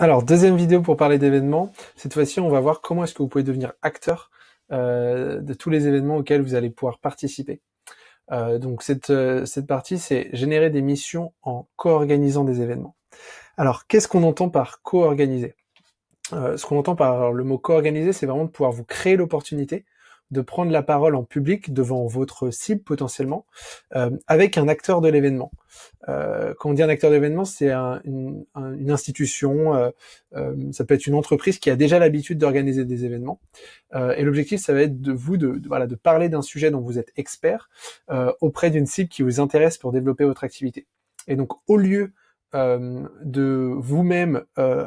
Alors, deuxième vidéo pour parler d'événements. Cette fois-ci, on va voir comment est-ce que vous pouvez devenir acteur de tous les événements auxquels vous allez pouvoir participer. Donc, cette partie, c'est générer des missions en co-organisant des événements. Alors, qu'est-ce qu'on entend par co-organiser? Ce qu'on entend par le mot co-organiser, c'est vraiment de pouvoir vous créer l'opportunité de prendre la parole en public devant votre cible potentiellement, avec un acteur de l'événement. Quand on dit un acteur d'événement, c'est une institution, ça peut être une entreprise qui a déjà l'habitude d'organiser des événements. Et l'objectif, ça va être de parler d'un sujet dont vous êtes expert auprès d'une cible qui vous intéresse pour développer votre activité. Et donc, au lieu de vous-même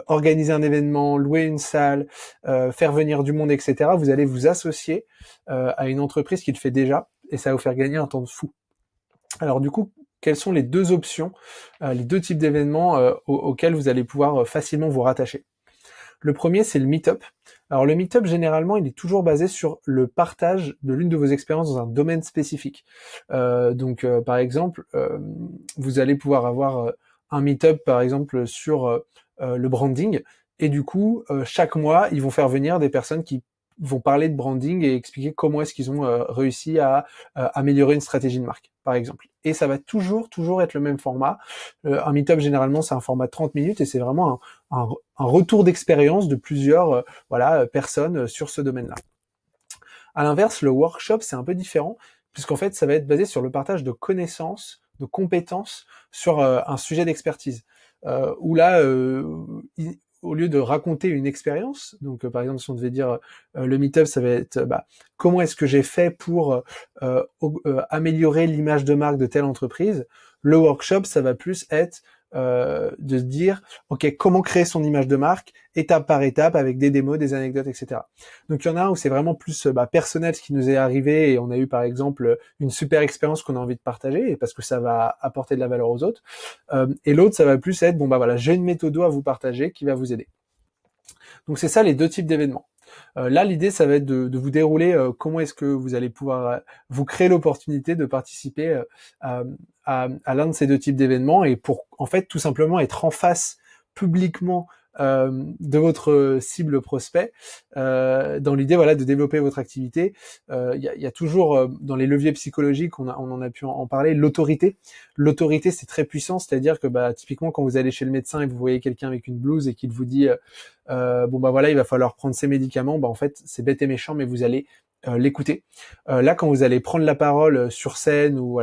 organiser un événement, louer une salle, faire venir du monde, etc., vous allez vous associer à une entreprise qui le fait déjà, et ça va vous faire gagner un temps de fou. Alors du coup, quelles sont les deux options, les deux types d'événements auxquels vous allez pouvoir facilement vous rattacher? Le premier, c'est le meet-up. Alors le meet-up, généralement, il est toujours basé sur le partage de l'une de vos expériences dans un domaine spécifique. Par exemple, vous allez pouvoir avoir un meet-up, par exemple, sur le branding, et du coup, chaque mois, ils vont faire venir des personnes qui vont parler de branding et expliquer comment est-ce qu'ils ont réussi à améliorer une stratégie de marque, par exemple. Et ça va toujours être le même format. Un meet-up, généralement, c'est un format de 30 minutes et c'est vraiment un retour d'expérience de plusieurs personnes sur ce domaine-là. À l'inverse, le workshop, c'est un peu différent, puisqu'en fait, ça va être basé sur le partage de connaissances, de compétences sur un sujet d'expertise. Où là, au lieu de raconter une expérience, donc par exemple si on devait dire le meet-up, ça va être comment est-ce que j'ai fait pour améliorer l'image de marque de telle entreprise. Le workshop, ça va plus être de se dire ok, comment créer son image de marque étape par étape avec des démos, des anecdotes, etc. Donc il y en a un où c'est vraiment plus personnel ce qui nous est arrivé et on a eu par exemple une super expérience qu'on a envie de partager parce que ça va apporter de la valeur aux autres. Et l'autre, ça va plus être j'ai une méthode à vous partager qui va vous aider. Donc c'est ça les deux types d'événements. Là, l'idée, ça va être de vous dérouler comment est-ce que vous allez pouvoir vous créer l'opportunité de participer à l'un de ces deux types d'événements et pour en fait tout simplement être en face publiquement de votre cible prospect dans l'idée de développer votre activité. Il y a toujours dans les leviers psychologiques, on en a pu en parler, l'autorité. L'autorité, c'est très puissant, c'est-à-dire que typiquement quand vous allez chez le médecin et vous voyez quelqu'un avec une blouse et qu'il vous dit il va falloir prendre ces médicaments, en fait c'est bête et méchant, mais vous allez l'écouter. Là, quand vous allez prendre la parole sur scène ou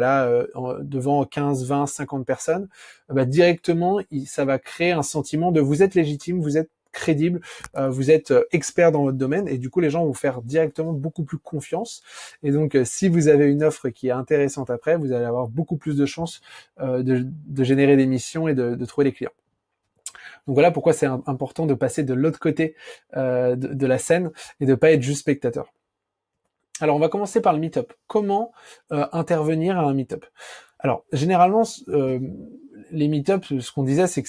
devant 15, 20, 50 personnes, directement, ça va créer un sentiment de vous êtes légitime, vous êtes crédible, vous êtes expert dans votre domaine et du coup les gens vont vous faire directement beaucoup plus confiance et donc si vous avez une offre qui est intéressante après, vous allez avoir beaucoup plus de chances de générer des missions et de trouver des clients. Donc voilà pourquoi c'est important de passer de l'autre côté de la scène et de pas être juste spectateur. Alors, on va commencer par le meet-up. Comment intervenir à un meet-up? Alors, généralement, les meet-up, ce qu'on disait, c'est que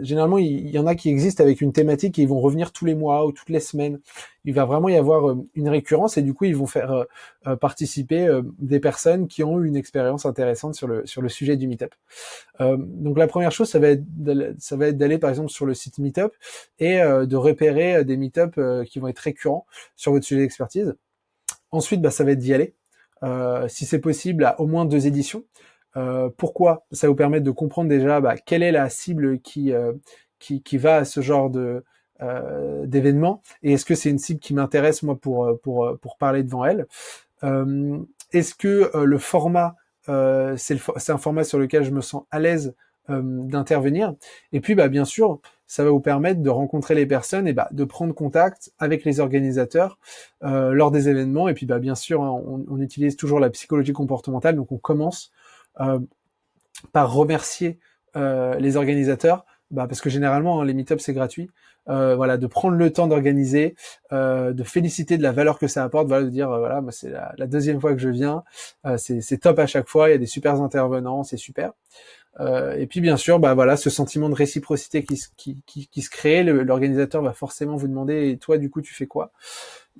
généralement, il y en a qui existent avec une thématique et ils vont revenir tous les mois ou toutes les semaines. Il va vraiment y avoir une récurrence et du coup, ils vont faire participer des personnes qui ont eu une expérience intéressante sur le sujet du meet-up. Donc, la première chose, ça va être d'aller, par exemple, sur le site Meetup et de repérer des meet-up qui vont être récurrents sur votre sujet d'expertise. Ensuite, ça va être d'y aller. Si c'est possible, à au moins 2 éditions. Pourquoi? Ça va vous permettre de comprendre déjà quelle est la cible qui va à ce genre d'événement et est-ce que c'est une cible qui m'intéresse moi pour parler devant elle. Est-ce que le format c'est un format sur lequel je me sens à l'aise d'intervenir et puis bien sûr ça va vous permettre de rencontrer les personnes et de prendre contact avec les organisateurs lors des événements et puis bien sûr on utilise toujours la psychologie comportementale donc on commence par remercier les organisateurs parce que généralement les meet-ups c'est gratuit de prendre le temps d'organiser de féliciter de la valeur que ça apporte de dire moi c'est la deuxième fois que je viens c'est top à chaque fois il y a des super intervenants c'est super et puis bien sûr ce sentiment de réciprocité qui se crée l'organisateur va forcément vous demander et toi du coup tu fais quoi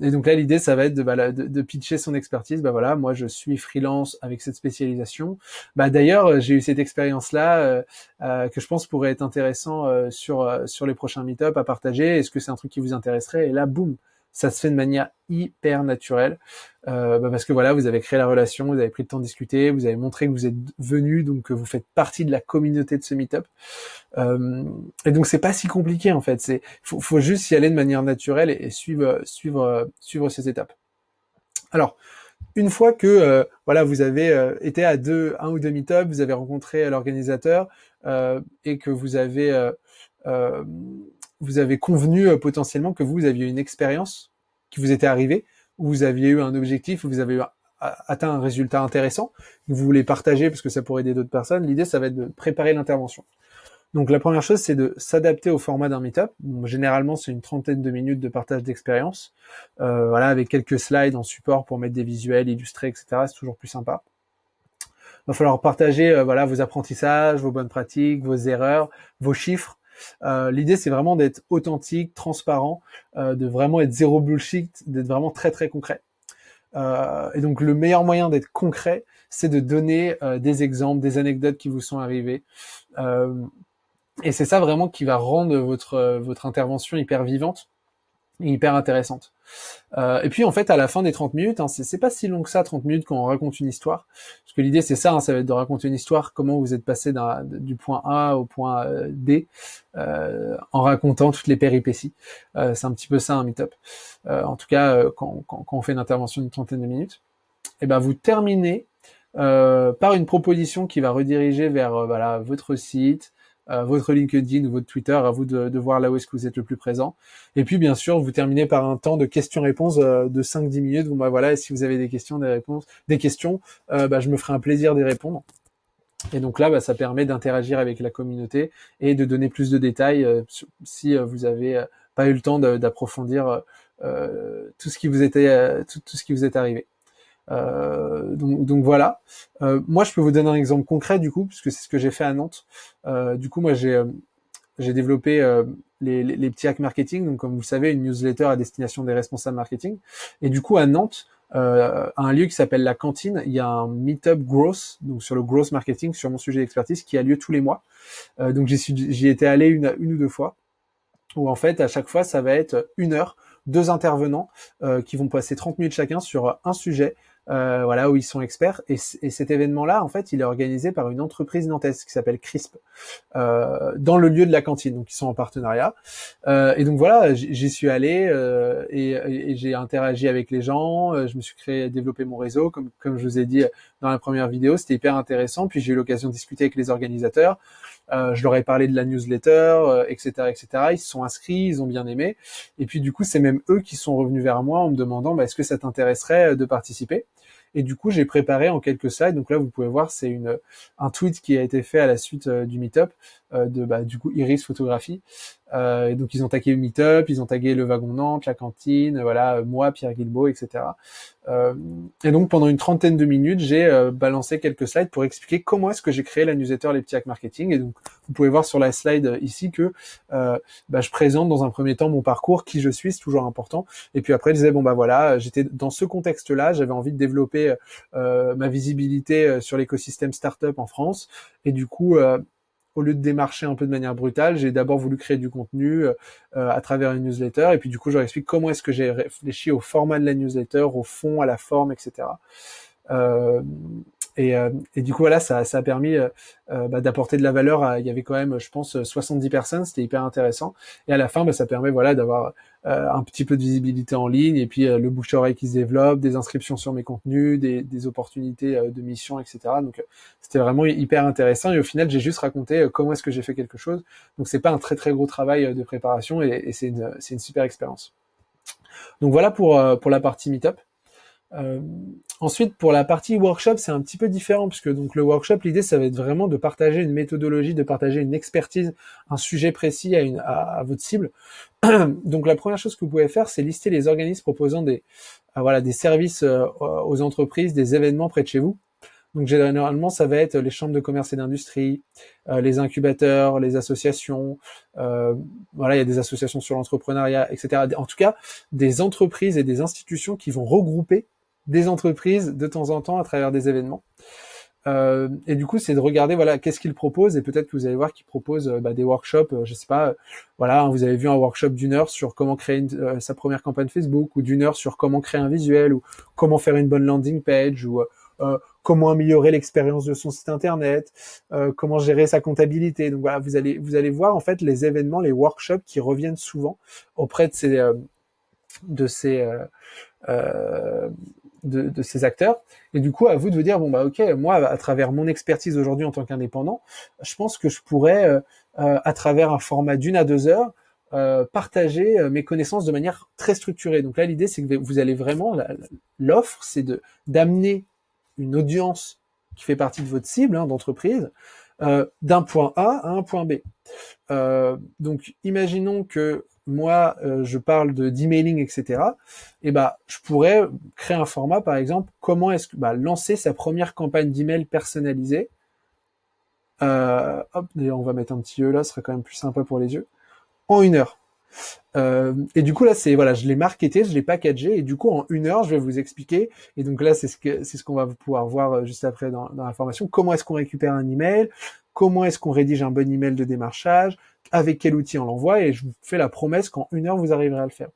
Et donc là, l'idée, ça va être de pitcher son expertise. Bah voilà, moi, je suis freelance avec cette spécialisation. Bah d'ailleurs, j'ai eu cette expérience-là que je pense pourrait être intéressant sur les prochains meet-up à partager. Est-ce que c'est un truc qui vous intéresserait? Et là, boum, ça se fait de manière hyper naturelle. Parce que voilà, vous avez créé la relation, vous avez pris le temps de discuter, vous avez montré que vous êtes venu, donc que vous faites partie de la communauté de ce meet-up. Et donc c'est pas si compliqué en fait. Faut juste y aller de manière naturelle et suivre ces étapes. Alors une fois que voilà, vous avez été à un ou deux meet-up, vous avez rencontré l'organisateur et que vous avez convenu potentiellement que vous aviez une expérience qui vous était arrivée, où vous aviez eu un objectif, où vous avez atteint un résultat intéressant, que vous voulez partager parce que ça pourrait aider d'autres personnes. L'idée, ça va être de préparer l'intervention. Donc la première chose, c'est de s'adapter au format d'un meet-up. Bon, généralement, c'est une trentaine de minutes de partage d'expérience, voilà, avec quelques slides en support pour mettre des visuels, illustrer, etc. C'est toujours plus sympa. Il va falloir partager voilà, vos apprentissages, vos bonnes pratiques, vos erreurs, vos chiffres. L'idée, c'est vraiment d'être authentique, transparent, de vraiment être zéro bullshit, d'être vraiment très très concret. Et donc le meilleur moyen d'être concret, c'est de donner des exemples, des anecdotes qui vous sont arrivées. Et c'est ça vraiment qui va rendre votre intervention hyper vivante et hyper intéressante. Et puis en fait à la fin des 30 minutes, hein, c'est pas si long que ça, 30 minutes quand on raconte une histoire, parce que l'idée c'est ça, hein, ça va être de raconter une histoire, comment vous êtes passé du point A au point D, en racontant toutes les péripéties. C'est un petit peu ça un meet-up. En tout cas quand on fait une intervention d'une trentaine de minutes, et ben vous terminez par une proposition qui va rediriger vers voilà, votre site, votre LinkedIn ou votre Twitter, à vous de voir là où est-ce que vous êtes le plus présent. Et puis bien sûr, vous terminez par un temps de questions-réponses de 5-10 minutes. Bon bah voilà, et si vous avez des questions, des questions, je me ferai un plaisir d'y répondre. Et donc là, ça permet d'interagir avec la communauté et de donner plus de détails si vous avez pas eu le temps d'approfondir tout ce qui vous était tout ce qui vous est arrivé. Donc voilà. Moi, je peux vous donner un exemple concret du coup, puisque c'est ce que j'ai fait à Nantes. Du coup, moi, j'ai développé les petits hacks marketing, donc comme vous le savez, une newsletter à destination des responsables marketing. Et du coup, à Nantes, à un lieu qui s'appelle la Cantine, il y a un meet-up growth, donc sur le growth marketing, sur mon sujet d'expertise, qui a lieu tous les mois. Donc j'y étais allé une ou deux fois, où en fait, à chaque fois, ça va être 1 heure, 2 intervenants qui vont passer 30 minutes chacun sur un sujet, voilà, où ils sont experts. Et cet événement-là, en fait, il est organisé par une entreprise nantaise qui s'appelle CRISP, dans le lieu de la cantine, donc ils sont en partenariat. Et donc voilà, j'y suis allé et j'ai interagi avec les gens, je me suis développé mon réseau, comme je vous ai dit dans la première vidéo, c'était hyper intéressant. Puis j'ai eu l'occasion de discuter avec les organisateurs. Je leur ai parlé de la newsletter, etc., etc. Ils se sont inscrits, ils ont bien aimé. Et puis du coup, c'est même eux qui sont revenus vers moi en me demandant est-ce que ça t'intéresserait de participer. Et du coup, j'ai préparé en quelques slides. Donc là, vous pouvez voir, c'est un tweet qui a été fait à la suite du meet-up du coup Iris Photographie. Et donc ils ont tagué le meet-up, ils ont tagué le wagon Nantes, la cantine, voilà, moi, Pierre Guilbeault, etc. Et donc pendant une trentaine de minutes, j'ai balancé quelques slides pour expliquer comment est-ce que j'ai créé la newsletter Les Petits Hacks Marketing. Et donc vous pouvez voir sur la slide ici que je présente dans un premier temps mon parcours, qui je suis, c'est toujours important. Et puis après, je disais voilà, j'étais dans ce contexte-là, j'avais envie de développer ma visibilité sur l'écosystème startup en France. Et du coup, au lieu de démarcher un peu de manière brutale, j'ai d'abord voulu créer du contenu à travers une newsletter. Et puis du coup, je leur explique comment est-ce que j'ai réfléchi au format de la newsletter, au fond, à la forme, etc. Et du coup, voilà, ça a permis d'apporter de la valeur. Il y avait quand même, je pense, 70 personnes. C'était hyper intéressant. Et à la fin, ça permet d'avoir un petit peu de visibilité en ligne. Et puis, le bouche-à-oreille qui se développe, des inscriptions sur mes contenus, des opportunités de mission, etc. Donc, c'était vraiment hyper intéressant. Et au final, j'ai juste raconté comment est-ce que j'ai fait quelque chose. Donc, c'est pas un très, très gros travail de préparation. Et c'est une super expérience. Donc, voilà pour la partie Meetup. Ensuite, pour la partie workshop, c'est un petit peu différent, puisque donc le workshop, l'idée, ça va être vraiment de partager une méthodologie, de partager une expertise, un sujet précis à votre cible. Donc la première chose que vous pouvez faire, c'est lister les organismes proposant des services aux entreprises, des événements près de chez vous. Donc généralement, ça va être les chambres de commerce et d'industrie, les incubateurs, les associations. Voilà, il y a des associations sur l'entrepreneuriat, etc. En tout cas, des entreprises et des institutions qui vont regrouper des entreprises de temps en temps à travers des événements. Et du coup, c'est de regarder, voilà, qu'est-ce qu'ils proposent, et peut-être que vous allez voir qu'ils proposent des workshops, je sais pas, voilà, vous avez vu un workshop d'1 heure sur comment créer sa première campagne Facebook, ou d'1 heure sur comment créer un visuel, ou comment faire une bonne landing page, ou comment améliorer l'expérience de son site internet, comment gérer sa comptabilité. Donc voilà, vous allez voir en fait les événements, les workshops qui reviennent souvent auprès de ces acteurs. Et du coup, à vous de vous dire, bon bah ok, moi, à travers mon expertise aujourd'hui en tant qu'indépendant, je pense que je pourrais, à travers un format d'1 à 2 heures, partager mes connaissances de manière très structurée. Donc là, l'idée, c'est que vous allez vraiment, l'offre, c'est d'amener une audience qui fait partie de votre cible d'entreprise, d'un point A à un point B. Donc, imaginons que moi, je parle d'emailing, etc. Et je pourrais créer un format, par exemple, comment est-ce que lancer sa première campagne d'email personnalisée. D'ailleurs, on va mettre un petit E là, ce serait quand même plus sympa pour les yeux. En 1 heure. Et du coup là, je l'ai marketé, je l'ai packagé, et du coup en 1 heure, je vais vous expliquer. Et donc là, c'est ce qu'on va pouvoir voir juste après dans la formation. Comment est-ce qu'on récupère un email? Comment est-ce qu'on rédige un bon email de démarchage? Avec quel outil on l'envoie? Et je vous fais la promesse qu'en 1 heure, vous arriverez à le faire.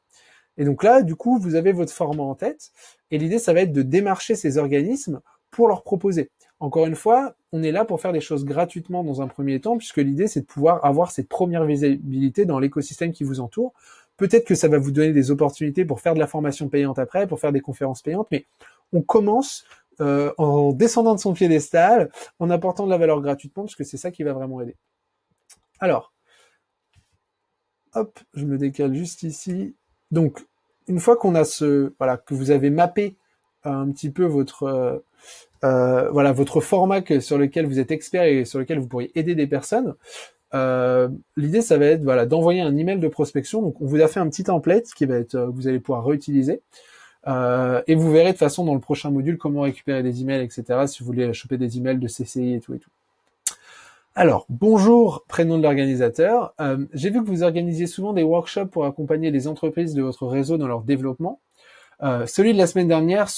Et donc là, du coup, vous avez votre format en tête. Et l'idée, ça va être de démarcher ces organismes pour leur proposer. Encore une fois, on est là pour faire les choses gratuitement dans un premier temps, puisque l'idée, c'est de pouvoir avoir cette première visibilité dans l'écosystème qui vous entoure. Peut-être que ça va vous donner des opportunités pour faire de la formation payante après, pour faire des conférences payantes, mais on commence en descendant de son piédestal, en apportant de la valeur gratuitement, parce que c'est ça qui va vraiment aider. Alors, hop, je me décale juste ici. Donc, une fois qu'on a que vous avez mappé un petit peu votre format sur lequel vous êtes expert et sur lequel vous pourriez aider des personnes, l'idée, ça va être d'envoyer un email de prospection. Donc, on vous a fait un petit template qui va être, vous allez pouvoir réutiliser. Et vous verrez de toute façon dans le prochain module comment récupérer des emails, etc. Si vous voulez choper des emails de CCI et tout. Alors, bonjour, prénom de l'organisateur. J'ai vu que vous organisiez souvent des workshops pour accompagner les entreprises de votre réseau dans leur développement. Celui de la semaine dernière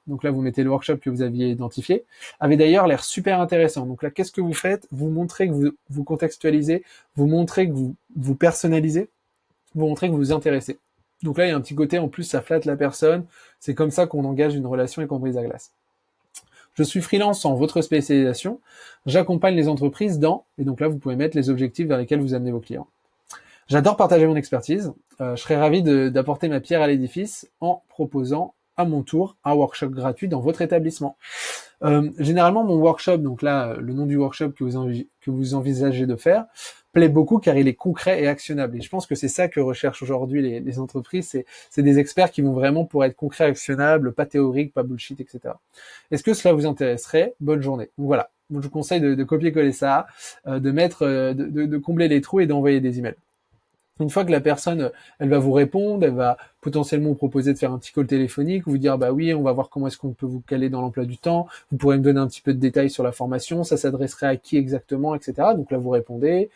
donc là vous mettez le workshop que vous aviez identifié, avait d'ailleurs l'air super intéressant. Donc là, qu'est-ce que vous faites? Vous montrez que vous contextualisez, vous montrez que vous personnalisez, vous montrez que vous vous intéressez. Donc là, il y a un petit côté, en plus, ça flatte la personne. C'est comme ça qu'on engage une relation et qu'on brise la glace. Je suis freelance en votre spécialisation. J'accompagne les entreprises et donc là, vous pouvez mettre les objectifs vers lesquels vous amenez vos clients. J'adore partager mon expertise. Je serais ravi d'apporter ma pierre à l'édifice en proposant à mon tour un workshop gratuit dans votre établissement. Généralement, mon workshop, donc là, le nom du workshop que vous envisagez de faire, plaît beaucoup car il est concret et actionnable. Et je pense que c'est ça que recherchent aujourd'hui les entreprises. C'est des experts qui vont vraiment pour être concrets, actionnables, pas théoriques, pas bullshit, etc. Est-ce que cela vous intéresserait? Bonne journée. Donc voilà. Donc, je vous conseille de copier-coller ça, de combler les trous et d'envoyer des emails. Une fois que la personne, elle va vous répondre, elle va potentiellement vous proposer de faire un petit call téléphonique, vous dire oui, on va voir comment est-ce qu'on peut vous caler dans l'emploi du temps, vous pourrez me donner un petit peu de détails sur la formation, ça s'adresserait à qui exactement, etc. Donc là, vous répondez,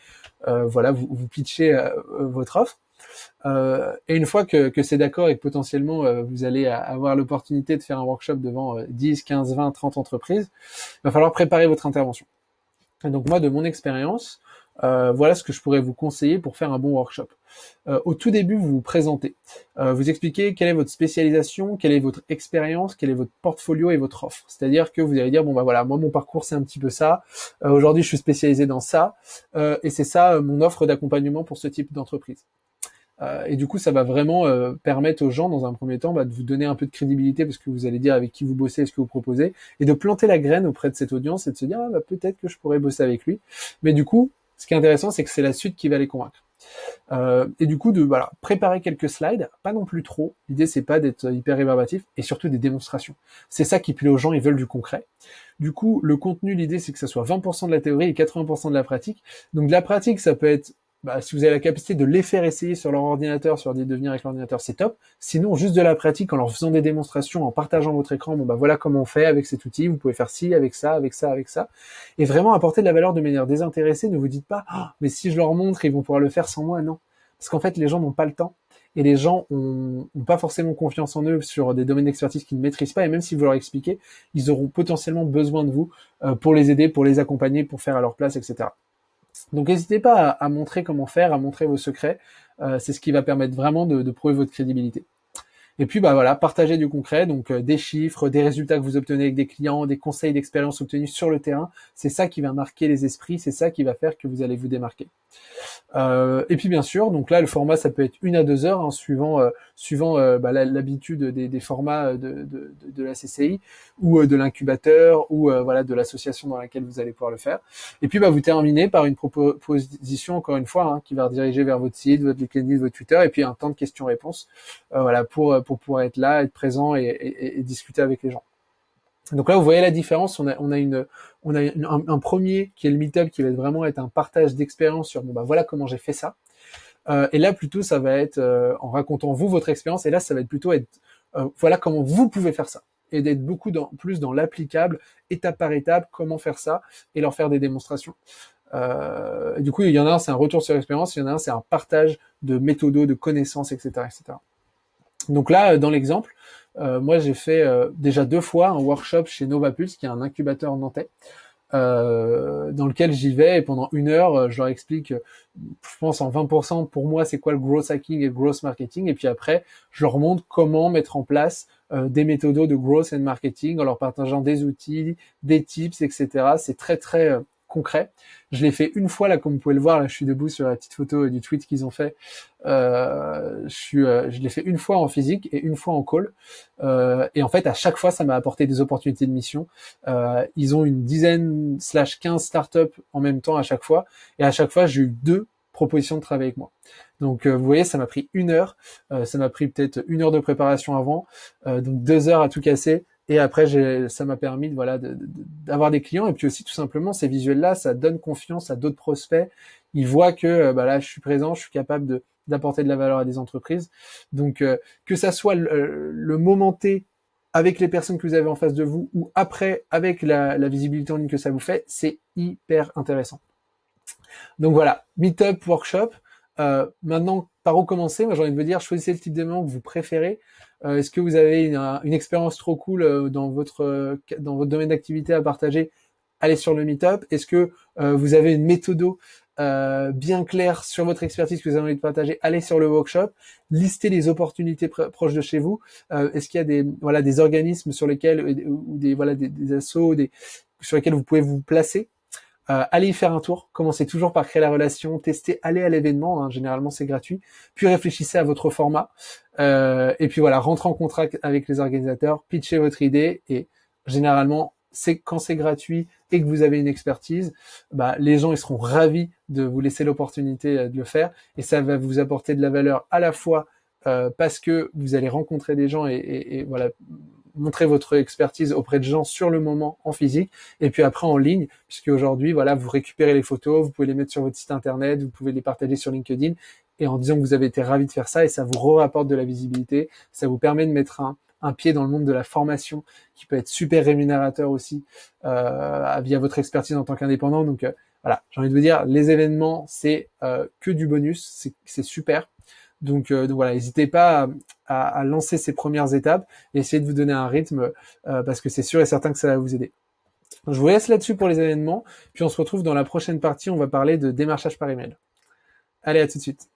vous pitchez votre offre. Et une fois que c'est d'accord et que potentiellement vous allez avoir l'opportunité de faire un workshop devant 10, 15, 20, 30 entreprises, il va falloir préparer votre intervention. Et donc moi, de mon expérience, voilà ce que je pourrais vous conseiller pour faire un bon workshop. Au tout début, vous vous présentez. Vous expliquez quelle est votre spécialisation, quelle est votre expérience, quel est votre portfolio et votre offre. C'est-à-dire que vous allez dire, moi mon parcours c'est un petit peu ça. Aujourd'hui, je suis spécialisé dans ça. Et c'est ça mon offre d'accompagnement pour ce type d'entreprise. Et du coup, ça va vraiment permettre aux gens, dans un premier temps, de vous donner un peu de crédibilité parce que vous allez dire avec qui vous bossez et ce que vous proposez, et de planter la graine auprès de cette audience et de se dire peut-être que je pourrais bosser avec lui. Mais du coup, ce qui est intéressant, c'est que c'est la suite qui va les convaincre. Et du coup, préparer quelques slides, pas non plus trop. L'idée, c'est pas d'être hyper rébarbatif, et surtout des démonstrations. C'est ça qui plaît aux gens, ils veulent du concret. Du coup, le contenu, l'idée, c'est que ça soit 20% de la théorie et 80% de la pratique. Donc, de la pratique, ça peut être bah, si vous avez la capacité de les faire essayer sur leur ordinateur, sur des devenir avec l'ordinateur, c'est top. Sinon, juste de la pratique, en leur faisant des démonstrations, en partageant votre écran, bon bah voilà comment on fait avec cet outil, vous pouvez faire ci, avec ça, avec ça, avec ça. Et vraiment apporter de la valeur de manière désintéressée, ne vous dites pas, oh, mais si je leur montre, ils vont pouvoir le faire sans moi, non. Parce qu'en fait, les gens n'ont pas le temps. Et les gens ont pas forcément confiance en eux sur des domaines d'expertise qu'ils ne maîtrisent pas. Et même si vous leur expliquez, ils auront potentiellement besoin de vous pour les aider, pour les accompagner, pour faire à leur place, etc. Donc n'hésitez pas à montrer comment faire, à montrer vos secrets. C'est ce qui va permettre vraiment de prouver votre crédibilité. Et puis bah voilà, partager du concret, donc des chiffres, des résultats que vous obtenez avec des clients, des conseils d'expérience obtenus sur le terrain. C'est ça qui va marquer les esprits, c'est ça qui va faire que vous allez vous démarquer. Et puis bien sûr, donc là le format ça peut être 1 à 2 heures, hein, suivant l'habitude des formats de la CCI ou de l'incubateur ou voilà de l'association dans laquelle vous allez pouvoir le faire. Et puis bah vous terminez par une proposition encore une fois qui va rediriger vers votre site, votre LinkedIn, votre Twitter et puis un temps de questions-réponses voilà pour pouvoir être là, être présent et discuter avec les gens. Donc là, vous voyez la différence. On a un premier qui est le meet-up qui va vraiment être un partage d'expérience sur bon bah voilà comment j'ai fait ça. Et là plutôt ça va être en racontant vous votre expérience. Et là ça va être plutôt être voilà comment vous pouvez faire ça et d'être beaucoup plus dans l'applicable étape par étape comment faire ça et leur faire des démonstrations. Du coup il y en a un c'est un retour sur l'expérience, il y en a un c'est un partage de méthodos, de connaissances, etc., etc. Donc là, dans l'exemple, moi j'ai fait déjà 2 fois un workshop chez Novapulse, qui est un incubateur nantais, dans lequel j'y vais et pendant 1 heure, je leur explique, je pense en 20% pour moi, c'est quoi le growth hacking et le growth marketing, et puis après, je leur montre comment mettre en place des méthodos de growth and marketing en leur partageant des outils, des tips, etc. C'est très très concret. Je l'ai fait 1 fois là, comme vous pouvez le voir, là je suis debout sur la petite photo du tweet qu'ils ont fait. Je l'ai fait 1 fois en physique et 1 fois en call. Et en fait, à chaque fois, ça m'a apporté des opportunités de mission. Ils ont une dizaine / 15 startups en même temps à chaque fois. Et à chaque fois, j'ai eu 2 propositions de travail avec moi. Donc, vous voyez, ça m'a pris 1 heure. Ça m'a pris peut-être 1 heure de préparation avant. Donc, 2 heures à tout casser. Et après, ça m'a permis d'avoir des clients. Et puis aussi, tout simplement, ces visuels-là, ça donne confiance à d'autres prospects. Ils voient que là, je suis présent, je suis capable d'apporter de la valeur à des entreprises. Donc, que ça soit le moment T avec les personnes que vous avez en face de vous ou après avec la visibilité en ligne que ça vous fait, c'est hyper intéressant. Donc voilà, Meetup, workshop. Maintenant, par où commencer? Moi, j'ai envie de vous dire, choisissez le type d'événement que vous préférez. Est-ce que vous avez une expérience trop cool dans votre domaine d'activité à partager? Allez sur le Meetup. Est-ce que vous avez une méthode bien claire sur votre expertise que vous avez envie de partager? Allez sur le workshop. Listez les opportunités proches de chez vous. Est-ce qu'il y a des organismes sur lesquels ou des assos sur lesquels vous pouvez vous placer? Allez y faire un tour, commencez toujours par créer la relation, testez, allez à l'événement, généralement c'est gratuit, puis réfléchissez à votre format, et puis voilà, rentrez en contact avec les organisateurs, pitchez votre idée, et généralement, quand c'est gratuit et que vous avez une expertise, les gens ils seront ravis de vous laisser l'opportunité de le faire, et ça va vous apporter de la valeur à la fois parce que vous allez rencontrer des gens et voilà, montrer votre expertise auprès de gens sur le moment en physique et puis après en ligne, puisque aujourd'hui voilà, vous récupérez les photos, vous pouvez les mettre sur votre site internet, vous pouvez les partager sur LinkedIn et en disant que vous avez été ravi de faire ça et ça vous rapporte de la visibilité, ça vous permet de mettre un pied dans le monde de la formation qui peut être super rémunérateur aussi via votre expertise en tant qu'indépendant. Donc voilà, j'ai envie de vous dire, les événements c'est que du bonus, c'est super. Donc voilà, n'hésitez pas à lancer ces premières étapes et essayez de vous donner un rythme parce que c'est sûr et certain que ça va vous aider. Je vous laisse là-dessus pour les événements, puis on se retrouve dans la prochaine partie, on va parler de démarchage par email. Allez, à tout de suite.